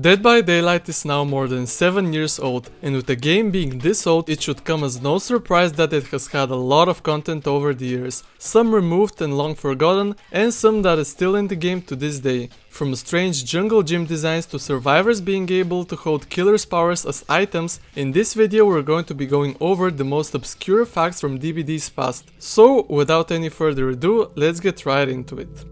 Dead by Daylight is now more than 7 years old, and with the game being this old, it should come as no surprise that it has had a lot of content over the years, some removed and long forgotten, and some that is still in the game to this day. From strange jungle gym designs to survivors being able to hold killers' powers as items, in this video we're going to be going over the most obscure facts from DBD's past. So, without any further ado, let's get right into it.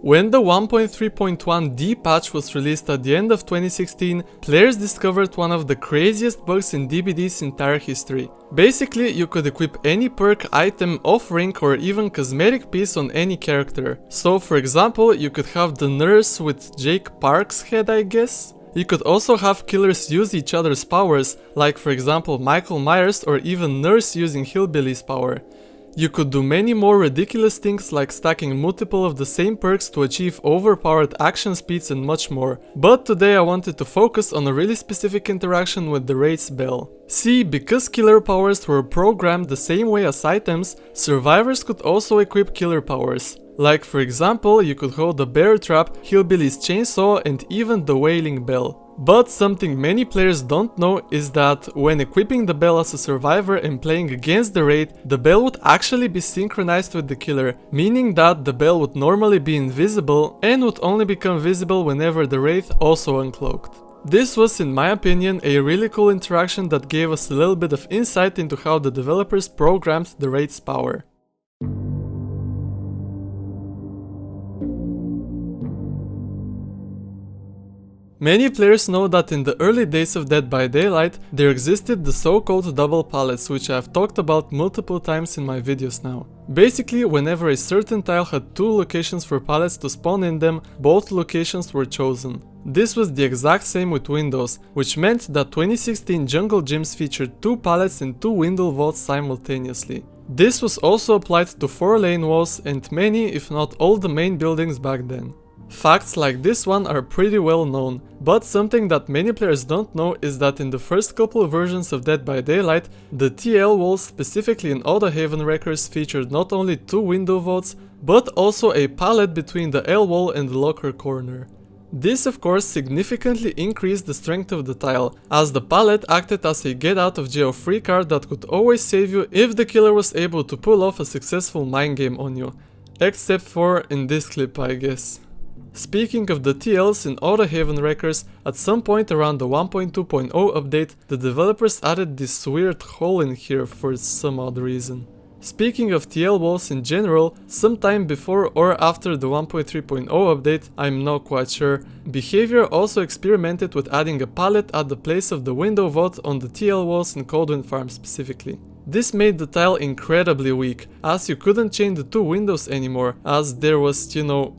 When the 1.3.1D patch was released at the end of 2016, players discovered one of the craziest bugs in DBD's entire history. Basically, you could equip any perk, item, off-rank or even cosmetic piece on any character. So for example, you could have the nurse with Jake Park's head, I guess? You could also have killers use each other's powers, like for example Michael Myers, or even Nurse using Hillbilly's power. You could do many more ridiculous things like stacking multiple of the same perks to achieve overpowered action speeds and much more. But today I wanted to focus on a really specific interaction with the Wraith's bell. See, because killer powers were programmed the same way as items, survivors could also equip killer powers. Like for example, you could hold the bear trap, Hillbilly's chainsaw and even the wailing bell. But something many players don't know is that when equipping the bell as a survivor and playing against the Wraith, the bell would actually be synchronized with the killer, meaning that the bell would normally be invisible and would only become visible whenever the Wraith also uncloaked. This was, in my opinion, a really cool interaction that gave us a little bit of insight into how the developers programmed the Wraith's power. Many players know that in the early days of Dead by Daylight, there existed the so-called double pallets, which I have talked about multiple times in my videos now. Basically, whenever a certain tile had two locations for pallets to spawn in them, both locations were chosen. This was the exact same with windows, which meant that 2016 jungle gyms featured two pallets and two window vaults simultaneously. This was also applied to 4-lane walls and many, if not all, the main buildings back then. Facts like this one are pretty well known, but something that many players don't know is that in the first couple of versions of Dead by Daylight, the TL walls, specifically in Haddonfield records, featured not only two window vaults, but also a pallet between the L wall and the locker corner. This of course significantly increased the strength of the tile, as the pallet acted as a get out of jail free card that could always save you if the killer was able to pull off a successful mind game on you. Except for in this clip, I guess. Speaking of the TLs in Haddonfield records, at some point around the 1.2.0 update, the developers added this weird hole in here for some odd reason. Speaking of TL walls in general, sometime before or after the 1.3.0 update, I'm not quite sure, Behavior also experimented with adding a pallet at the place of the window vault on the TL walls in Coldwind Farm specifically. This made the tile incredibly weak, as you couldn't chain the two windows anymore, as there was,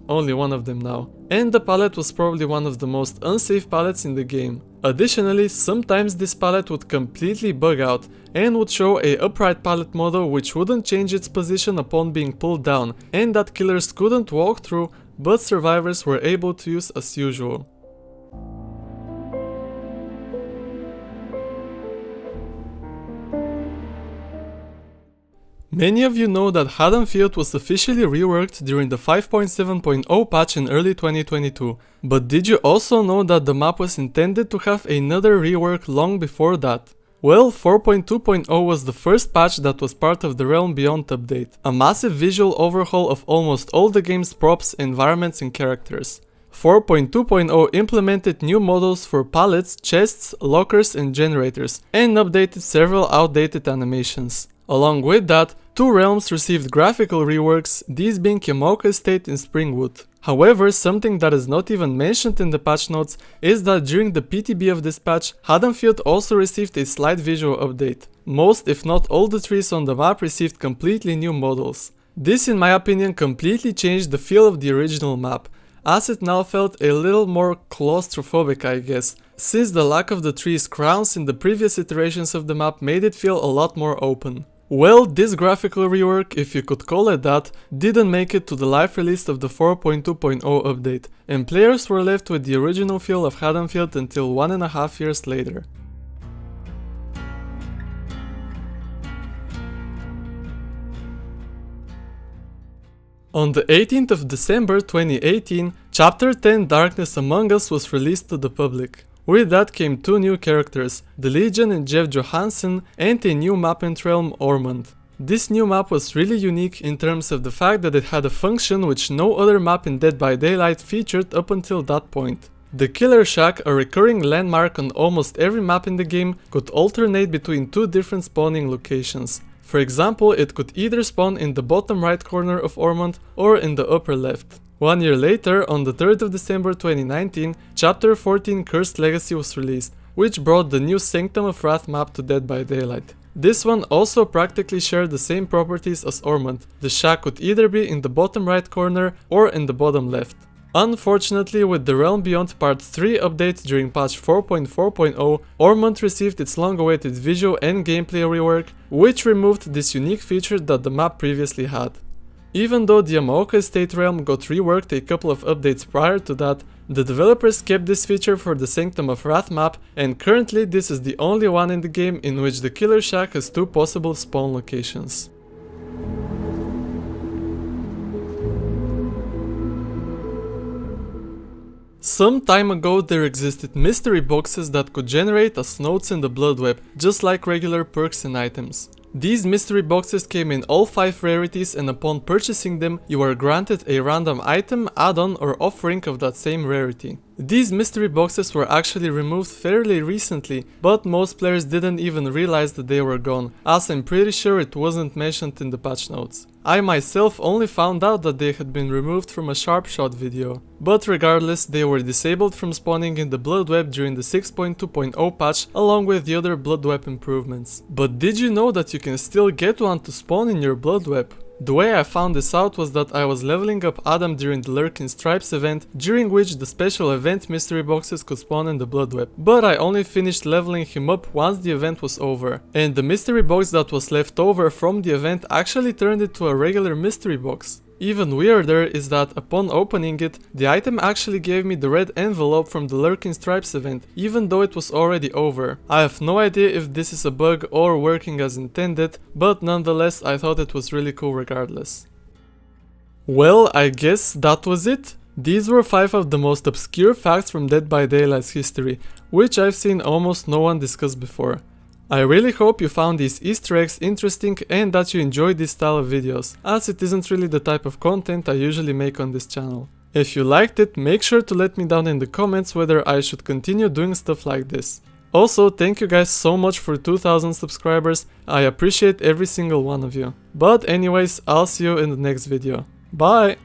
only one of them now. And the pallet was probably one of the most unsafe pallets in the game. Additionally, sometimes this pallet would completely bug out, and would show a upright pallet model which wouldn't change its position upon being pulled down, and that killers couldn't walk through, but survivors were able to use as usual. Many of you know that Haddonfield was officially reworked during the 5.7.0 patch in early 2022, but did you also know that the map was intended to have another rework long before that? Well, 4.2.0 was the first patch that was part of the Realm Beyond update, a massive visual overhaul of almost all the game's props, environments and characters. 4.2.0 implemented new models for pallets, chests, lockers and generators, and updated several outdated animations. Along with that, two realms received graphical reworks, these being Yamoka Estate and Springwood. However, something that is not even mentioned in the patch notes is that during the PTB of this patch, Haddonfield also received a slight visual update. Most, if not all, the trees on the map received completely new models. This, in my opinion, completely changed the feel of the original map, as it now felt a little more claustrophobic, I guess, since the lack of the trees' crowns in the previous iterations of the map made it feel a lot more open. Well, this graphical rework, if you could call it that, didn't make it to the live release of the 4.2.0 update, and players were left with the original feel of Haddonfield until 1.5 years later. On the 18th of December 2018, Chapter 10 Darkness Among Us was released to the public. With that came two new characters, the Legion and Jeff Johansson, and a new map and realm, Ormond. This new map was really unique in terms of the fact that it had a function which no other map in Dead by Daylight featured up until that point. The Killer Shack, a recurring landmark on almost every map in the game, could alternate between two different spawning locations. For example, it could either spawn in the bottom right corner of Ormond or in the upper left. 1 year later, on the 3rd of December 2019, Chapter 14 Cursed Legacy was released, which brought the new Sanctum of Wrath map to Dead by Daylight. This one also practically shared the same properties as Ormond. The shack could either be in the bottom right corner or in the bottom left. Unfortunately, with the Realm Beyond Part 3 update during patch 4.4.0, Ormond received its long-awaited visual and gameplay rework, which removed this unique feature that the map previously had. Even though the Yamaoka Estate realm got reworked a couple of updates prior to that, the developers kept this feature for the Sanctum of Wrath map, and currently this is the only one in the game in which the Killer Shack has two possible spawn locations. Some time ago there existed mystery boxes that could generate as nodes in the Blood Web, just like regular perks and items. These mystery boxes came in all 5 rarities, and upon purchasing them you are granted a random item, add-on or offering of that same rarity. These mystery boxes were actually removed fairly recently, but most players didn't even realize that they were gone, as I'm pretty sure it wasn't mentioned in the patch notes. I myself only found out that they had been removed from a Sharp Shot video. But regardless, they were disabled from spawning in the Blood Web during the 6.2.0 patch along with the other Blood Web improvements. But did you know that you can still get one to spawn in your Blood Web? The way I found this out was that I was leveling up Adam during the Lurking Stripes event, during which the special event mystery boxes could spawn in the Blood Web. But I only finished leveling him up once the event was over, and the mystery box that was left over from the event actually turned into a regular mystery box. Even weirder is that upon opening it, the item actually gave me the red envelope from the Lurking Stripes event, even though it was already over. I have no idea if this is a bug or working as intended, but nonetheless I thought it was really cool regardless. Well, I guess that was it. These were 5 of the most obscure facts from Dead by Daylight's history, which I've seen almost no one discuss before. I really hope you found these Easter eggs interesting and that you enjoyed this style of videos, as it isn't really the type of content I usually make on this channel. If you liked it, make sure to let me down in the comments whether I should continue doing stuff like this. Also, thank you guys so much for 2000 subscribers, I appreciate every single one of you. But anyways, I'll see you in the next video. Bye!